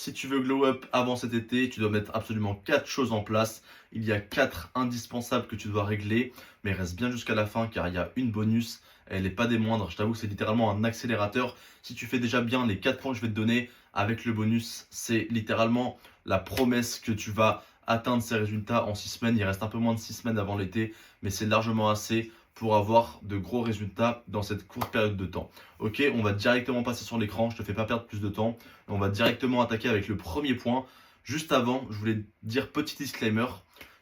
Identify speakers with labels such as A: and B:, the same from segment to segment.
A: Si tu veux glow up avant cet été, tu dois mettre absolument 4 choses en place. Il y a 4 indispensables que tu dois régler, mais reste bien jusqu'à la fin car il y a une bonus. Elle n'est pas des moindres. Je t'avoue que c'est littéralement un accélérateur. Si tu fais déjà bien les 4 points que je vais te donner avec le bonus, c'est littéralement la promesse que tu vas atteindre ces résultats en 6 semaines. Il reste un peu moins de 6 semaines avant l'été, mais c'est largement assez pour avoir de gros résultats dans cette courte période de temps. Ok, on va directement passer sur l'écran, je te fais pas perdre plus de temps. On va directement attaquer avec le premier point. Juste avant, je voulais dire petit disclaimer.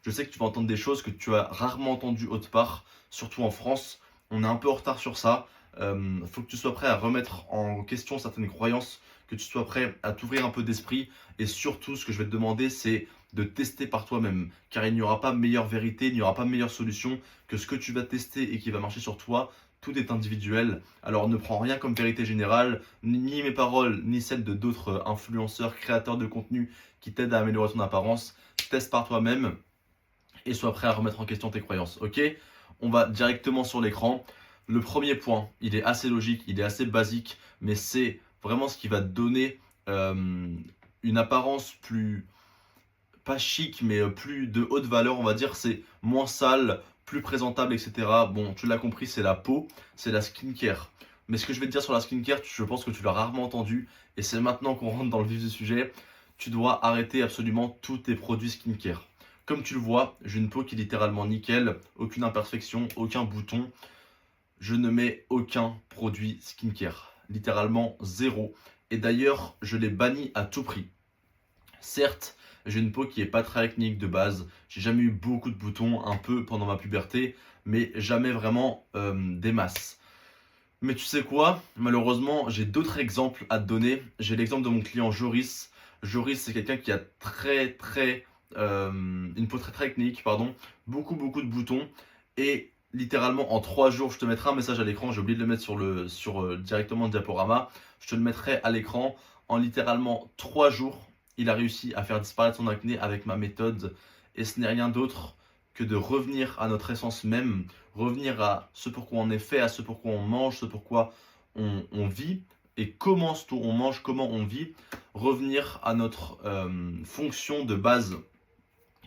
A: Je sais que tu vas entendre des choses que tu as rarement entendues autre part, surtout en France. On est un peu en retard sur ça. Faut que tu sois prêt à remettre en question certaines croyances, que tu sois prêt à t'ouvrir un peu d'esprit. Et surtout, ce que je vais te demander, c'est de tester par toi-même. Car il n'y aura pas meilleure vérité, il n'y aura pas meilleure solution que ce que tu vas tester et qui va marcher sur toi. Tout est individuel. Alors ne prends rien comme vérité générale, ni mes paroles, ni celles de d'autres influenceurs, créateurs de contenu qui t'aident à améliorer ton apparence. Teste par toi-même et sois prêt à remettre en question tes croyances. Ok? On va directement sur l'écran. Le premier point, il est assez logique, il est assez basique, mais c'est vraiment ce qui va te donner une apparence plus, pas chic, mais plus de haute valeur, on va dire. C'est moins sale, plus présentable, etc. Bon, tu l'as compris, c'est la peau, c'est la skincare. Mais ce que je vais te dire sur la skincare, je pense que tu l'as rarement entendu, et c'est maintenant qu'on rentre dans le vif du sujet. Tu dois arrêter absolument tous tes produits skincare. Comme tu le vois, j'ai une peau qui est littéralement nickel, aucune imperfection, aucun bouton. Je ne mets aucun produit skincare, littéralement zéro. Et d'ailleurs, je l'ai banni à tout prix. Certes, j'ai une peau qui est pas très acnéique de base. J'ai jamais eu beaucoup de boutons, un peu pendant ma puberté, mais jamais vraiment des masses. Mais tu sais quoi? Malheureusement, j'ai d'autres exemples à te donner. J'ai l'exemple de mon client Joris. Joris, c'est quelqu'un qui a une peau très acnéique, pardon, beaucoup de boutons et littéralement en 3 jours, je te mettrai un message à l'écran. J'ai oublié de le mettre directement le diaporama. Je te le mettrai à l'écran. En littéralement 3 jours, il a réussi à faire disparaître son acné avec ma méthode et ce n'est rien d'autre que de revenir à notre essence même, revenir à ce pourquoi on est fait, à ce pourquoi on mange, ce pourquoi on vit et comment on mange, comment on vit, revenir à notre fonction de base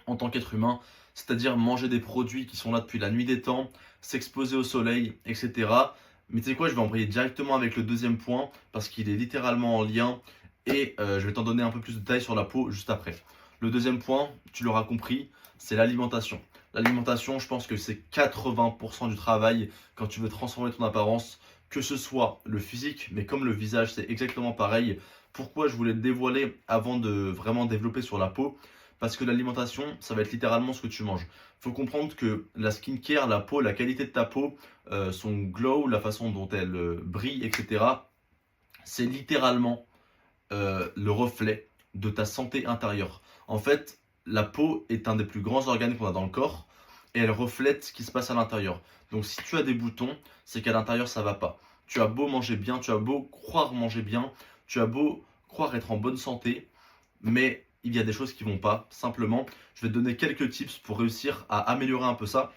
A: en tant qu'être humain, c'est-à-dire manger des produits qui sont là depuis la nuit des temps, s'exposer au soleil, etc. Mais tu sais quoi, je vais embrayer directement avec le deuxième point parce qu'il est littéralement en lien et je vais t'en donner un peu plus de détails sur la peau juste après. Le deuxième point, tu l'auras compris, c'est l'alimentation. L'alimentation, je pense que c'est 80% du travail quand tu veux transformer ton apparence, que ce soit le physique, mais comme le visage, c'est exactement pareil. Pourquoi je voulais le dévoiler avant de vraiment développer sur la peau? Parce que l'alimentation, ça va être littéralement ce que tu manges. Il faut comprendre que la skincare, la peau, la qualité de ta peau, son glow, la façon dont elle brille, etc., c'est littéralement le reflet de ta santé intérieure. En fait, la peau est un des plus grands organes qu'on a dans le corps et elle reflète ce qui se passe à l'intérieur. Donc si tu as des boutons, c'est qu'à l'intérieur ça va pas. Tu as beau manger bien, tu as beau croire manger bien, tu as beau croire être en bonne santé, mais il y a des choses qui vont pas. Simplement, je vais te donner quelques tips pour réussir à améliorer un peu ça.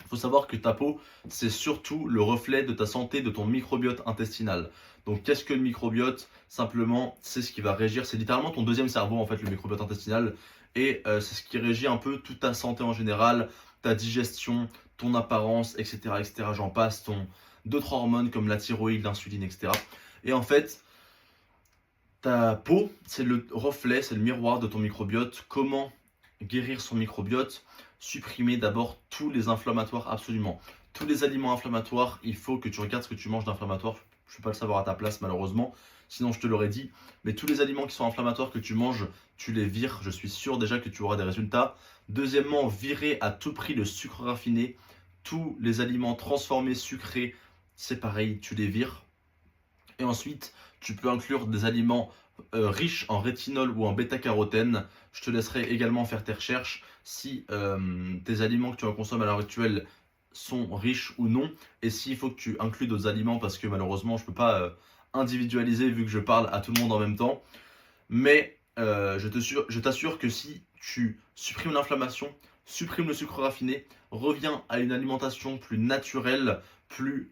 A: Il faut savoir que ta peau, c'est surtout le reflet de ta santé, de ton microbiote intestinal. Donc, qu'est-ce que le microbiote? Simplement, c'est ce qui va régir, c'est littéralement ton deuxième cerveau, en fait, le microbiote intestinal. Et c'est ce qui régit un peu toute ta santé en général, ta digestion, ton apparence, etc. etc. J'en passe, d'autres hormones comme la thyroïde, l'insuline, etc. Et en fait, ta peau, c'est le reflet, c'est le miroir de ton microbiote. Comment guérir son microbiote? Supprimer d'abord tous les inflammatoires, absolument. Tous les aliments inflammatoires, il faut que tu regardes ce que tu manges d'inflammatoire. Je ne peux pas le savoir à ta place, malheureusement. Sinon, je te l'aurais dit. Mais tous les aliments qui sont inflammatoires que tu manges, tu les vires. Je suis sûr déjà que tu auras des résultats. Deuxièmement, virer à tout prix le sucre raffiné. Tous les aliments transformés, sucrés, c'est pareil, tu les vires. Et ensuite, tu peux inclure des aliments riches en rétinol ou en bêta-carotène. Je te laisserai également faire tes recherches si tes aliments que tu en consommes à l'heure actuelle sont riches ou non. Et s'il faut que tu inclues d'autres aliments parce que malheureusement, je ne peux pas individualiser vu que je parle à tout le monde en même temps. Mais je t'assure que si tu supprimes l'inflammation, supprimes le sucre raffiné, reviens à une alimentation plus naturelle, plus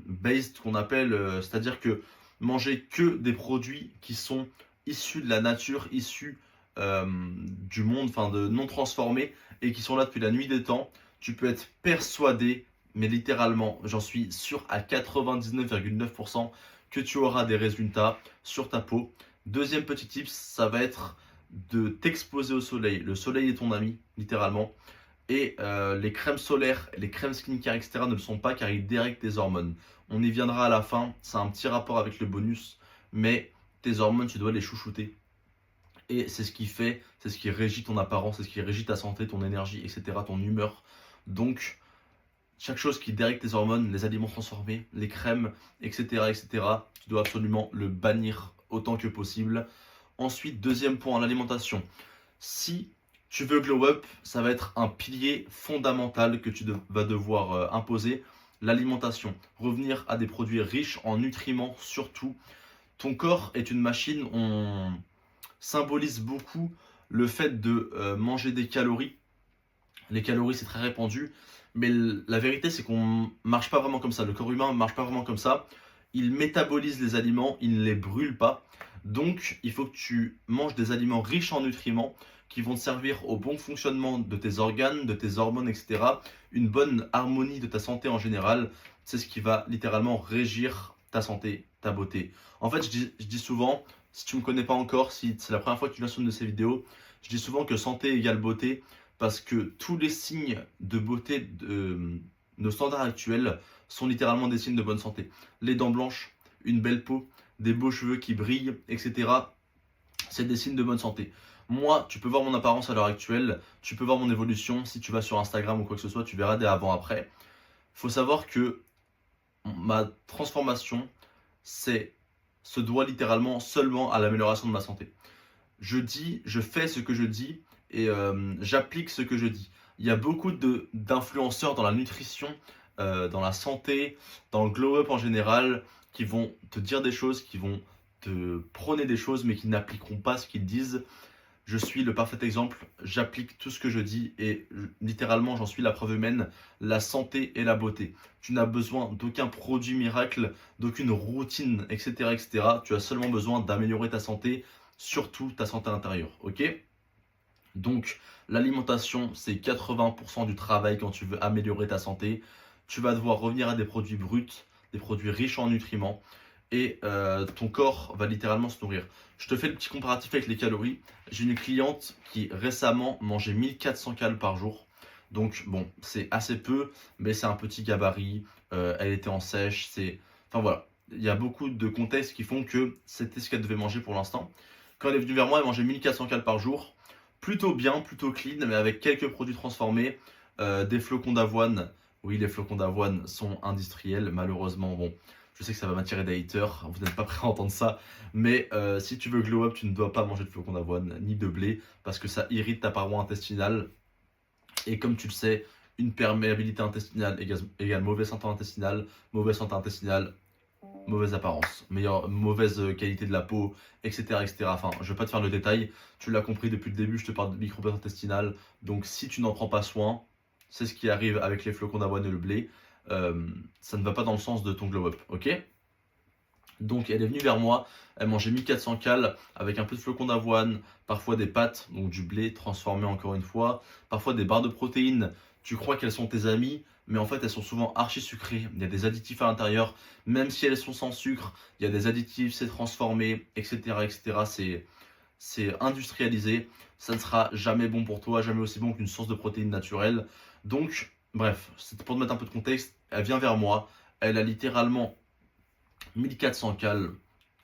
A: based qu'on appelle, c'est-à-dire que manger que des produits qui sont issus de la nature, issus du monde, enfin de non transformés, et qui sont là depuis la nuit des temps. Tu peux être persuadé, mais littéralement, j'en suis sûr à 99,9% que tu auras des résultats sur ta peau. Deuxième petit tip, ça va être de t'exposer au soleil. Le soleil est ton ami, littéralement. Et les crèmes solaires, les crèmes skincare, etc. ne le sont pas car ils dérèglent tes hormones. On y viendra à la fin, c'est un petit rapport avec le bonus, mais tes hormones, tu dois les chouchouter. Et c'est ce qui fait, c'est ce qui régit ton apparence, c'est ce qui régit ta santé, ton énergie, etc., ton humeur. Donc, chaque chose qui dérègle tes hormones, les aliments transformés, les crèmes, etc., etc., tu dois absolument le bannir autant que possible. Ensuite, deuxième point, l'alimentation. Si tu veux glow up, ça va être un pilier fondamental que tu vas devoir imposer, l'alimentation. Revenir à des produits riches en nutriments surtout. Ton corps est une machine, on symbolise beaucoup le fait de manger des calories. Les calories, c'est très répandu, mais la vérité, c'est qu'on marche pas vraiment comme ça. Le corps humain ne marche pas vraiment comme ça. Il métabolise les aliments, il ne les brûle pas. Donc, il faut que tu manges des aliments riches en nutriments qui vont te servir au bon fonctionnement de tes organes, de tes hormones, etc. Une bonne harmonie de ta santé en général, c'est ce qui va littéralement régir ta santé, ta beauté. En fait, je dis souvent, si tu ne me connais pas encore, si c'est la première fois que tu viens sur une de ces vidéos, je dis souvent que santé égale beauté parce que tous les signes de beauté de nos standards actuels sont littéralement des signes de bonne santé. Les dents blanches, une belle peau, des beaux cheveux qui brillent, etc. C'est des signes de bonne santé. Moi, tu peux voir mon apparence à l'heure actuelle, tu peux voir mon évolution. Si tu vas sur Instagram ou quoi que ce soit, tu verras des avant-après. Il faut savoir que ma transformation, se doit littéralement seulement à l'amélioration de ma santé. Je fais ce que je dis et j'applique ce que je dis. Il y a beaucoup d'influenceurs dans la nutrition, dans la santé, dans le glow-up en général, qui vont te dire des choses, qui vont te prôner des choses, mais qui n'appliqueront pas ce qu'ils disent. Je suis le parfait exemple, j'applique tout ce que je dis et littéralement j'en suis la preuve humaine, la santé et la beauté. Tu n'as besoin d'aucun produit miracle, d'aucune routine, etc., etc. Tu as seulement besoin d'améliorer ta santé, surtout ta santé intérieure, ok? Donc l'alimentation, c'est 80% du travail quand tu veux améliorer ta santé. Tu vas devoir revenir à des produits bruts, des produits riches en nutriments et ton corps va littéralement se nourrir. Je te fais le petit comparatif avec les calories. J'ai une cliente qui récemment mangeait 1400 calories par jour. Donc bon, c'est assez peu, mais c'est un petit gabarit. Elle était en sèche, enfin voilà. Il y a beaucoup de contextes qui font que c'était ce qu'elle devait manger pour l'instant. Quand elle est venue vers moi, elle mangeait 1400 calories par jour. Plutôt bien, plutôt clean, mais avec quelques produits transformés. Des flocons d'avoine. Oui, les flocons d'avoine sont industriels, malheureusement. Bon, je sais que ça va m'attirer des haters, vous n'êtes pas prêts à entendre ça. Mais si tu veux glow up, tu ne dois pas manger de flocons d'avoine ni de blé parce que ça irrite ta paroi intestinale. Et comme tu le sais, une perméabilité intestinale égale mauvaise santé intestinale, mauvaise apparence, mauvaise qualité de la peau, etc., etc. Enfin, je ne vais pas te faire le détail. Tu l'as compris depuis le début, je te parle de microbiote intestinal. Donc, si tu n'en prends pas soin, c'est ce qui arrive avec les flocons d'avoine et le blé. Ça ne va pas dans le sens de ton glow up, ok? Donc, elle est venue vers moi. Elle mangeait 1400 cales avec un peu de flocons d'avoine, parfois des pâtes, donc du blé transformé encore une fois, parfois des barres de protéines. Tu crois qu'elles sont tes amies, mais en fait elles sont souvent archi sucrées. Il y a des additifs à l'intérieur, même si elles sont sans sucre, il y a des additifs, c'est transformé, etc., etc. C'est industrialisé. Ça ne sera jamais bon pour toi, jamais aussi bon qu'une source de protéines naturelles. Donc, bref, c'est pour te mettre un peu de contexte. Elle vient vers moi. Elle a littéralement 1400 cales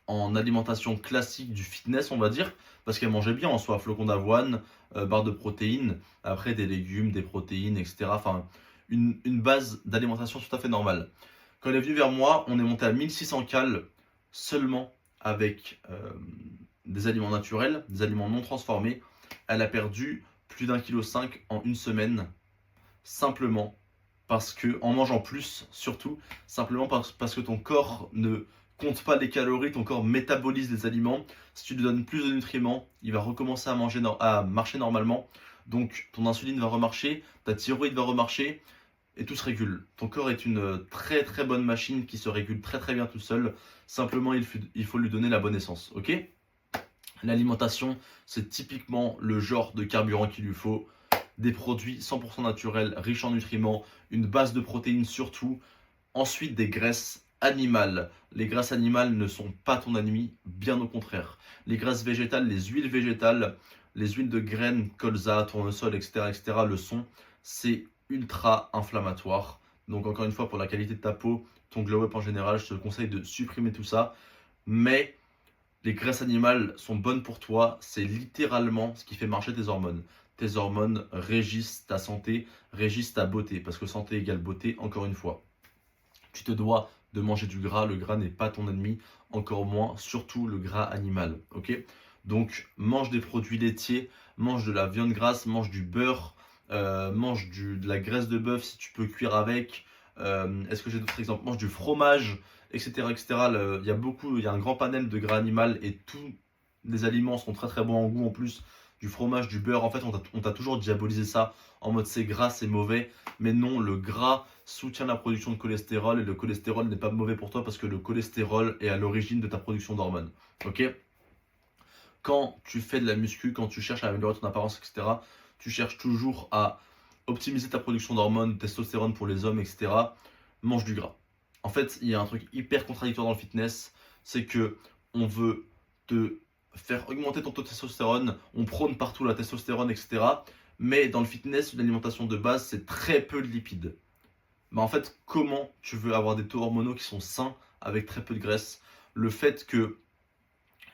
A: en alimentation classique du fitness, on va dire, parce qu'elle mangeait bien en soi, flocons d'avoine, barres de protéines, après des légumes, des protéines, etc. Enfin, une base d'alimentation tout à fait normale. Quand elle est venue vers moi, on est monté à 1600 cales seulement avec des aliments naturels, des aliments non transformés. Elle a perdu plus d'1,5 kg en une semaine, simplement parce que, en mangeant plus, surtout, simplement parce que ton corps ne compte pas les calories, ton corps métabolise les aliments. Si tu lui donnes plus de nutriments, il va recommencer à marcher normalement. Donc ton insuline va remarcher, ta thyroïde va remarcher et tout se régule. Ton corps est une très très bonne machine qui se régule très très bien tout seul. Simplement il faut lui donner la bonne essence, ok? L'alimentation, c'est typiquement le genre de carburant qu'il lui faut. Des produits 100% naturels, riches en nutriments, une base de protéines surtout. Ensuite, des graisses animales. Les graisses animales ne sont pas ton ennemi, bien au contraire. Les graisses végétales, les huiles de graines, colza, tournesol, etc., etc., le sont. C'est ultra inflammatoire. Donc encore une fois, pour la qualité de ta peau, ton glow up en général, je te conseille de supprimer tout ça. Mais les graisses animales sont bonnes pour toi, c'est littéralement ce qui fait marcher tes hormones. Tes hormones régissent ta santé, régissent ta beauté, parce que santé égale beauté, encore une fois. Tu te dois de manger du gras, le gras n'est pas ton ennemi, encore moins, surtout le gras animal, ok? Donc mange des produits laitiers, mange de la viande grasse, mange du beurre, mange de la graisse de bœuf si tu peux cuire avec. Est-ce que j'ai d'autres exemples? Mange du fromage, etc. etc. Il y a un grand panel de gras animal et tous les aliments sont très très bons en goût en plus. Du fromage, du beurre, en fait on t'a toujours diabolisé ça en mode c'est gras, c'est mauvais. Mais non, le gras soutient la production de cholestérol et le cholestérol n'est pas mauvais pour toi parce que le cholestérol est à l'origine de ta production d'hormones. Ok? Quand tu fais de la muscu, quand tu cherches à améliorer ton apparence, etc., tu cherches toujours à optimiser ta production d'hormones, de testostérone pour les hommes, etc. Mange du gras. En fait, il y a un truc hyper contradictoire dans le fitness, c'est que on veut te faire augmenter ton taux de testostérone, on prône partout la testostérone, etc. Mais dans le fitness, une alimentation de base, c'est très peu de lipides. Mais en fait, comment tu veux avoir des taux hormonaux qui sont sains avec très peu de graisse? Le fait qu'il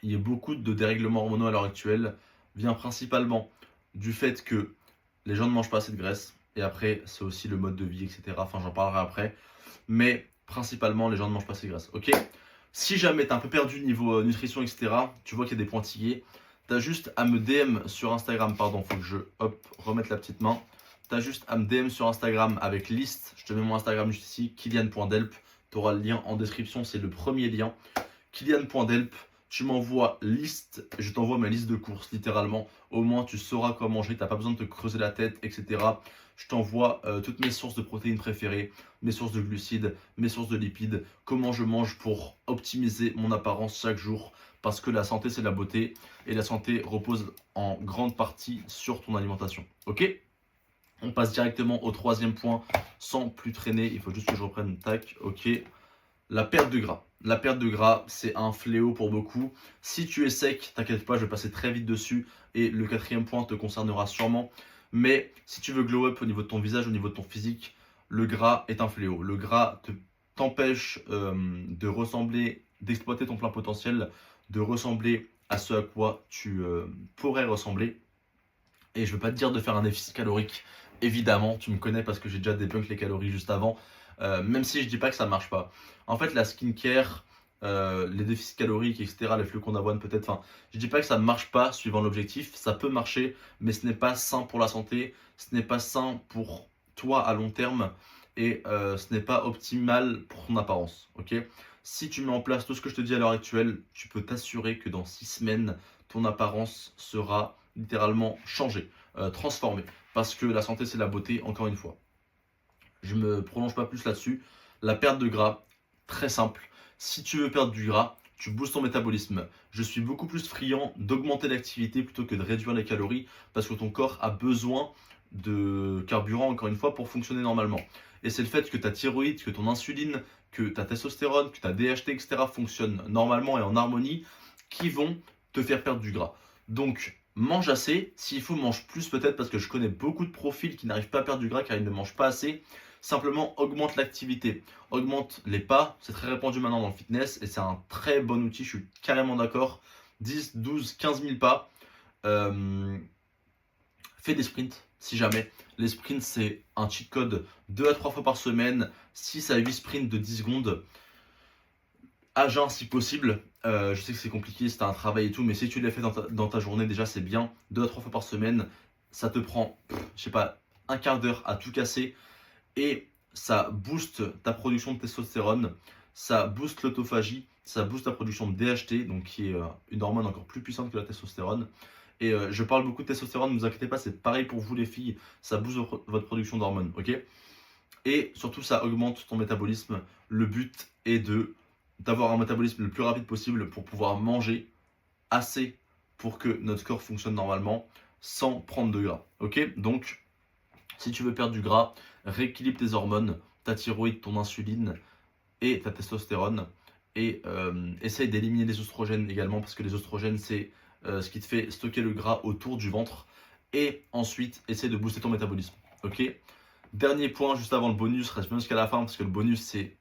A: y ait beaucoup de dérèglements hormonaux à l'heure actuelle vient principalement du fait que les gens ne mangent pas assez de graisse. Et après, c'est aussi le mode de vie, etc. Enfin, j'en parlerai après. Mais principalement, les gens ne mangent pas assez de graisse. Ok? Si jamais tu es un peu perdu niveau nutrition, etc., tu vois qu'il y a des pointillés, tu as juste à me DM sur Instagram. Pardon, faut que je remette la petite main. Tu as juste à me DM sur Instagram avec liste. Je te mets mon Instagram juste ici, Kylian.delp. Tu auras le lien en description, c'est le premier lien. Kylian.delp, tu m'envoies liste, je t'envoie ma liste de courses, littéralement. Au moins, tu sauras quoi manger, tu n'as pas besoin de te creuser la tête, etc. Je t'envoie toutes mes sources de protéines préférées, mes sources de glucides, mes sources de lipides, comment je mange pour optimiser mon apparence chaque jour. Parce que la santé, c'est la beauté. Et la santé repose en grande partie sur ton alimentation. Ok? On passe directement au troisième point sans plus traîner. Il faut juste que je reprenne. Tac, ok. La perte de gras. La perte de gras, c'est un fléau pour beaucoup. Si tu es sec, t'inquiète pas, je vais passer très vite dessus. Et le quatrième point te concernera sûrement. Mais si tu veux glow up au niveau de ton visage, au niveau de ton physique, le gras est un fléau. Le gras t'empêche de ressembler, d'exploiter ton plein potentiel, de ressembler à ce à quoi tu pourrais ressembler. Et je ne veux pas te dire de faire un déficit calorique, évidemment, tu me connais parce que j'ai déjà débunk les calories juste avant, même si je dis pas que ça marche pas. En fait, la skincare, les déficits caloriques, etc., les flocons d'avoine peut-être, enfin, je dis pas que ça ne marche pas suivant l'objectif, ça peut marcher, mais ce n'est pas sain pour la santé, ce n'est pas sain pour toi à long terme, et ce n'est pas optimal pour ton apparence, ok? Si tu mets en place tout ce que je te dis à l'heure actuelle, tu peux t'assurer que dans 6 semaines, ton apparence sera littéralement changée, transformée. Parce que la santé, c'est la beauté, encore une fois. Je me prolonge pas plus là-dessus. La perte de gras, très simple. Si tu veux perdre du gras, tu boostes ton métabolisme. Je suis beaucoup plus friand d'augmenter l'activité plutôt que de réduire les calories parce que ton corps a besoin de carburant, encore une fois, pour fonctionner normalement. Et c'est le fait que ta thyroïde, que ton insuline, que ta testostérone, que ta DHT, etc. fonctionnent normalement et en harmonie qui vont te faire perdre du gras. Donc, mange assez. S'il faut, mange plus peut-être parce que je connais beaucoup de profils qui n'arrivent pas à perdre du gras car ils ne mangent pas assez. Simplement, augmente l'activité, augmente les pas. C'est très répandu maintenant dans le fitness et c'est un très bon outil. Je suis carrément d'accord. 10, 12, 15 000 pas. Fais des sprints si jamais. Les sprints, c'est un cheat code 2 à 3 fois par semaine, 6 à 8 sprints de 10 secondes. À jeun si possible. Je sais que c'est compliqué, c'est un travail et tout, mais si tu l'as fait dans ta journée, déjà c'est bien. 2 à 3 fois par semaine, ça te prend, je sais pas, un quart d'heure à tout casser et ça booste ta production de testostérone, ça booste l'autophagie, ça booste la production de DHT, donc qui est une hormone encore plus puissante que la testostérone. Et je parle beaucoup de testostérone, ne vous inquiétez pas, c'est pareil pour vous les filles, ça booste votre production d'hormones, ok? Et surtout, ça augmente ton métabolisme. Le but est d'avoir un métabolisme le plus rapide possible pour pouvoir manger assez pour que notre corps fonctionne normalement sans prendre de gras. Ok? Donc, si tu veux perdre du gras, rééquilibre tes hormones, ta thyroïde, ton insuline et ta testostérone. Et essaye d'éliminer les oestrogènes également, parce que les oestrogènes, c'est ce qui te fait stocker le gras autour du ventre. Et ensuite, essaye de booster ton métabolisme. Ok? Dernier point, juste avant le bonus, reste bien jusqu'à la fin, parce que le bonus, c'est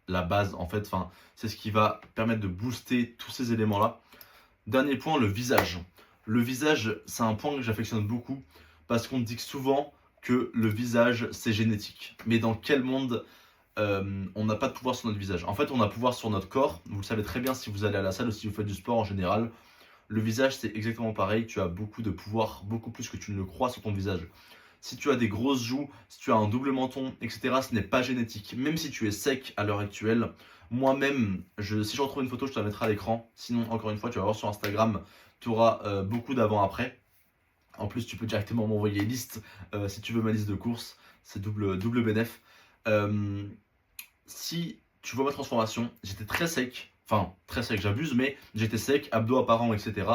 A: la base en fait. Enfin, c'est ce qui va permettre de booster tous ces éléments-là. Dernier point, le visage. Le visage, c'est un point que j'affectionne beaucoup, parce qu'on dit souvent que le visage, c'est génétique. Mais dans quel monde on n'a pas de pouvoir sur notre visage? En fait, on a pouvoir sur notre corps. Vous le savez très bien si vous allez à la salle ou si vous faites du sport en général. Le visage, c'est exactement pareil. Tu as beaucoup de pouvoir, beaucoup plus que tu ne le crois sur ton visage. Si tu as des grosses joues, si tu as un double menton, etc., ce n'est pas génétique. Même si tu es sec à l'heure actuelle, moi-même, si je retrouve une photo, je te la mettrai à l'écran. Sinon, encore une fois, tu vas voir sur Instagram, tu auras beaucoup d'avant-après. En plus, tu peux directement m'envoyer liste si tu veux ma liste de courses. C'est double bénéf. Si tu vois ma transformation, j'étais très sec. Enfin, très sec, j'abuse, mais j'étais sec, abdos apparents, etc.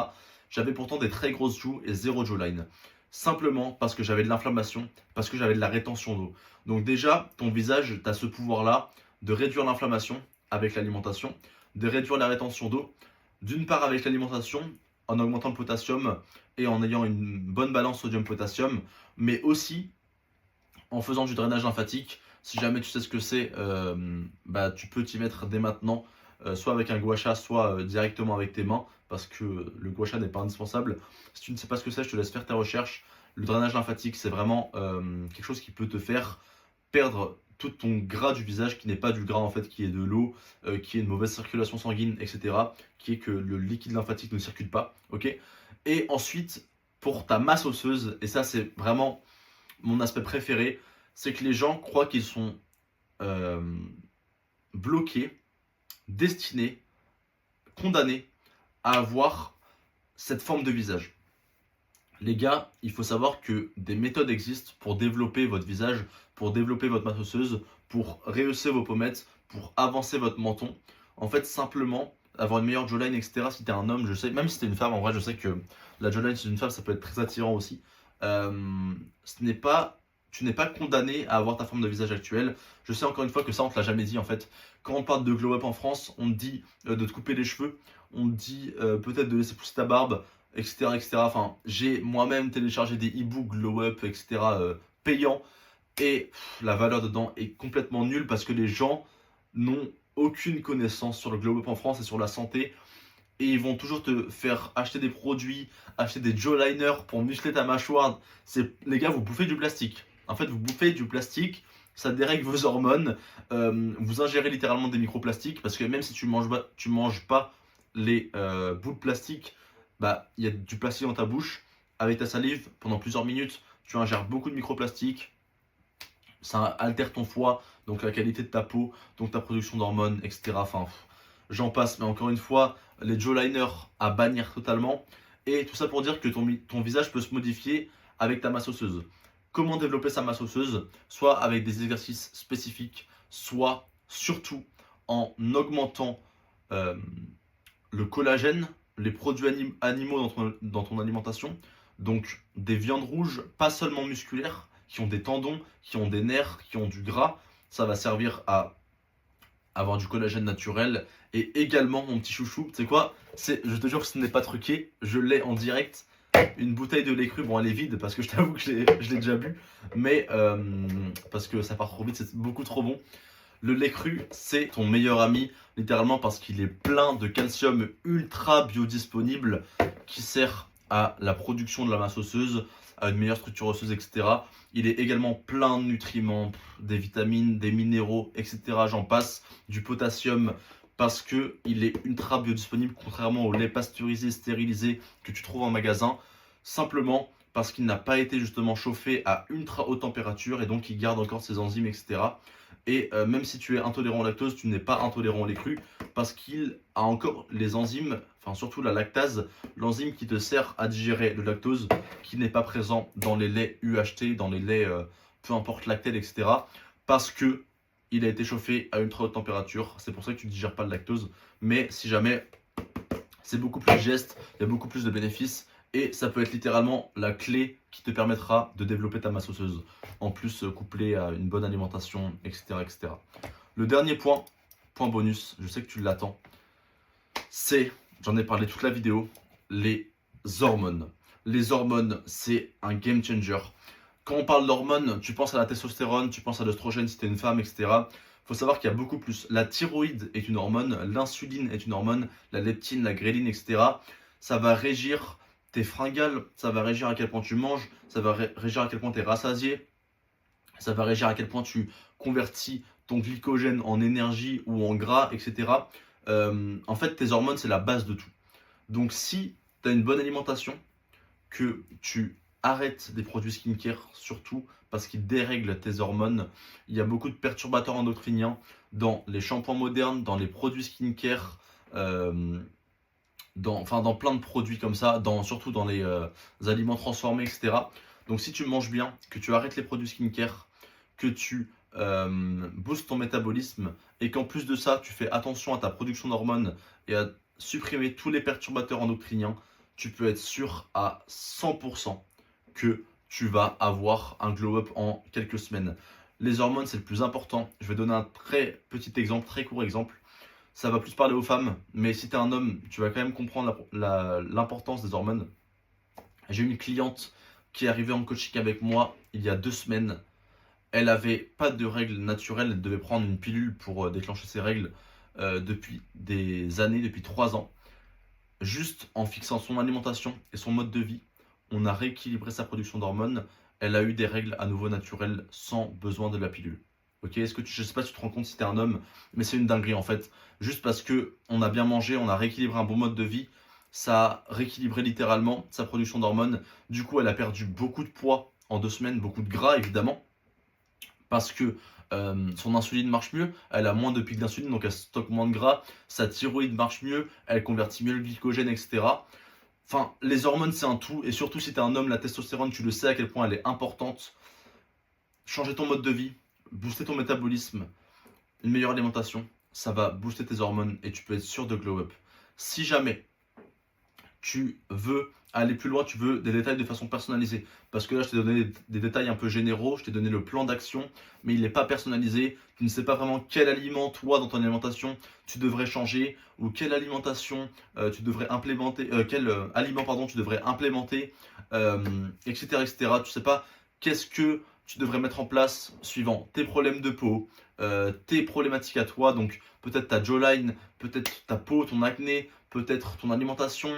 A: J'avais pourtant des très grosses joues et zéro jawline. Simplement parce que j'avais de l'inflammation, parce que j'avais de la rétention d'eau. Donc déjà, ton visage, tu as ce pouvoir-là de réduire l'inflammation avec l'alimentation, de réduire la rétention d'eau, d'une part avec l'alimentation, en augmentant le potassium et en ayant une bonne balance sodium-potassium, mais aussi en faisant du drainage lymphatique. Si jamais tu sais ce que c'est, tu peux t'y mettre dès maintenant, soit avec un gua sha, soit directement avec tes mains, parce que le gua sha n'est pas indispensable. Si tu ne sais pas ce que c'est, je te laisse faire tes recherches. Le drainage lymphatique, c'est vraiment quelque chose qui peut te faire perdre tout ton gras du visage, qui n'est pas du gras en fait, qui est de l'eau, qui est une mauvaise circulation sanguine, etc., qui est que le liquide lymphatique ne circule pas, ok? Et ensuite, pour ta masse osseuse, et ça c'est vraiment mon aspect préféré, c'est que les gens croient qu'ils sont euh, bloqués, destinés, condamnés à avoir cette forme de visage. Les gars, il faut savoir que des méthodes existent pour développer votre visage, pour développer votre masse osseuse, pour rehausser vos pommettes, pour avancer votre menton. En fait, simplement, avoir une meilleure jawline, etc. Si t'es un homme, je sais, même si t'es une femme, en vrai, je sais que la jawline chez une femme, ça peut être très attirant aussi. Ce n'est pas, tu n'es pas condamné à avoir ta forme de visage actuelle. Je sais encore une fois que ça, on te l'a jamais dit en fait. Quand on parle de glow up en France, on te dit de te couper les cheveux, on te dit peut-être de laisser pousser ta barbe, etc., etc. Enfin, j'ai moi-même téléchargé des e-books Glow Up, etc., payants, et la valeur dedans est complètement nulle parce que les gens n'ont aucune connaissance sur le Glow Up en France et sur la santé, et ils vont toujours te faire acheter des produits, acheter des jawliners pour muscler ta mâchoire. Les gars, vous bouffez du plastique. En fait, vous bouffez du plastique, ça dérègle vos hormones, vous ingérez littéralement des microplastiques, parce que même si tu manges pas les bouts de plastique, il y a du plastique dans ta bouche. Avec ta salive, pendant plusieurs minutes, tu ingères beaucoup de microplastiques. Ça altère ton foie, donc la qualité de ta peau, donc ta production d'hormones, etc. Enfin, j'en passe. Mais encore une fois, les jawliners à bannir totalement. Et tout ça pour dire que ton visage peut se modifier avec ta masse osseuse. Comment développer sa masse osseuse? Soit avec des exercices spécifiques, soit surtout en augmentant euh, le collagène, les produits animaux dans ton alimentation, donc des viandes rouges, pas seulement musculaires, qui ont des tendons, qui ont des nerfs, qui ont du gras, ça va servir à avoir du collagène naturel. Et également, mon petit chouchou, tu sais quoi, je te jure que ce n'est pas truqué, je l'ai en direct, une bouteille de lait cru. Bon, elle est vide parce que je t'avoue que je l'ai déjà bu, mais parce que ça part trop vite, c'est beaucoup trop bon. Le lait cru, c'est ton meilleur ami, littéralement parce qu'il est plein de calcium ultra biodisponible qui sert à la production de la masse osseuse, à une meilleure structure osseuse, etc. Il est également plein de nutriments, des vitamines, des minéraux, etc. J'en passe, du potassium, parce qu'il est ultra biodisponible, contrairement au lait pasteurisé, stérilisé que tu trouves en magasin, simplement parce qu'il n'a pas été justement chauffé à ultra haute température et donc il garde encore ses enzymes, etc. Et même si tu es intolérant au lactose, tu n'es pas intolérant au lait cru parce qu'il a encore les enzymes, enfin surtout la lactase, l'enzyme qui te sert à digérer le lactose, qui n'est pas présent dans les laits UHT, dans les laits peu importe lactel, etc. Parce que il a été chauffé à ultra haute température. C'est pour ça que tu ne digères pas le lactose. Mais si jamais c'est beaucoup plus digeste, il y a beaucoup plus de bénéfices et ça peut être littéralement la clé qui te permettra de développer ta masse osseuse. En plus, couplé à une bonne alimentation, etc., etc. Le dernier point, point bonus, je sais que tu l'attends, c'est, j'en ai parlé toute la vidéo, les hormones. Les hormones, c'est un game changer. Quand on parle d'hormones, tu penses à la testostérone, tu penses à l'œstrogène si tu es une femme, etc. Il faut savoir qu'il y a beaucoup plus. La thyroïde est une hormone, l'insuline est une hormone, la leptine, la gréline, etc. Ça va régir tes fringales, ça va régir à quel point tu manges, ça va régir à quel point tu es rassasié, ça va régir à quel point tu convertis ton glycogène en énergie ou en gras, etc. En fait, tes hormones, c'est la base de tout. Donc si tu as une bonne alimentation, que tu arrêtes des produits skincare, surtout parce qu'ils dérèglent tes hormones. Il y a beaucoup de perturbateurs endocriniens dans les shampoings modernes, dans les produits skincare, dans plein de produits comme ça, surtout dans les aliments transformés, etc. Donc si tu manges bien, que tu arrêtes les produits skincare, que tu boostes ton métabolisme et qu'en plus de ça, tu fais attention à ta production d'hormones et à supprimer tous les perturbateurs endocriniens, tu peux être sûr à 100% que tu vas avoir un glow-up en quelques semaines. Les hormones, c'est le plus important. Je vais donner un très petit exemple, très court exemple. Ça va plus parler aux femmes, mais si tu es un homme, tu vas quand même comprendre l'importance des hormones. J'ai une cliente qui est arrivée en coaching avec moi il y a 2 semaines. Elle avait pas de règles naturelles, elle devait prendre une pilule pour déclencher ses règles depuis des années, depuis 3 ans. Juste en fixant son alimentation et son mode de vie, on a rééquilibré sa production d'hormones. Elle a eu des règles à nouveau naturelles sans besoin de la pilule. Ok, je sais pas si tu te rends compte si t'es un homme, mais c'est une dinguerie en fait. Juste parce que on a bien mangé, on a rééquilibré un bon mode de vie, ça a rééquilibré littéralement sa production d'hormones. Du coup, elle a perdu beaucoup de poids en 2 semaines, beaucoup de gras évidemment, parce que son insuline marche mieux, elle a moins de pics d'insuline, donc elle stocke moins de gras, sa thyroïde marche mieux, elle convertit mieux le glycogène, etc. Enfin, les hormones, c'est un tout, et surtout si tu es un homme, la testostérone, tu le sais à quel point elle est importante. Changer ton mode de vie, booster ton métabolisme, une meilleure alimentation, ça va booster tes hormones et tu peux être sûr de glow up. Si jamais tu veux aller plus loin, tu veux des détails de façon personnalisée. Parce que là, je t'ai donné des détails un peu généraux, je t'ai donné le plan d'action, mais il n'est pas personnalisé. Tu ne sais pas vraiment quel aliment, toi, dans ton alimentation, tu devrais changer, ou quelle alimentation tu devrais implémenter, quel aliment, pardon, tu devrais implémenter, etc., etc. Tu ne sais pas qu'est-ce que tu devrais mettre en place suivant tes problèmes de peau, tes problématiques à toi, donc peut-être ta jawline, peut-être ta peau, ton acné, peut-être ton alimentation,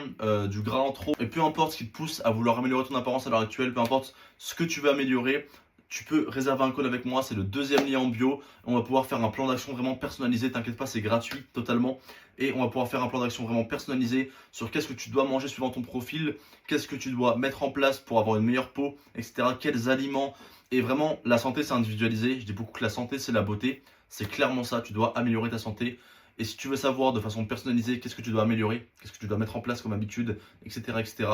A: du gras en trop, et peu importe ce qui te pousse à vouloir améliorer ton apparence à l'heure actuelle, peu importe ce que tu veux améliorer, tu peux réserver un call avec moi, c'est le 2e lien en bio, on va pouvoir faire un plan d'action vraiment personnalisé, t'inquiète pas, c'est gratuit totalement, et on va pouvoir faire un plan d'action vraiment personnalisé sur qu'est-ce que tu dois manger suivant ton profil, qu'est-ce que tu dois mettre en place pour avoir une meilleure peau, etc., quels aliments, et vraiment, la santé c'est individualisé, je dis beaucoup que la santé c'est la beauté, c'est clairement ça, tu dois améliorer ta santé. Et si tu veux savoir de façon personnalisée qu'est-ce que tu dois améliorer, qu'est-ce que tu dois mettre en place comme habitude, etc., etc.,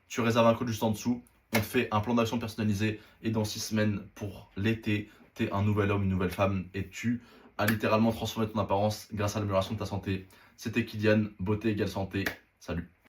A: tu réserves un code juste en dessous, on te fait un plan d'action personnalisé et dans 6 semaines pour l'été, tu es un nouvel homme, une nouvelle femme et tu as littéralement transformé ton apparence grâce à l'amélioration de ta santé. C'était Kylian, beauté égale santé. Salut.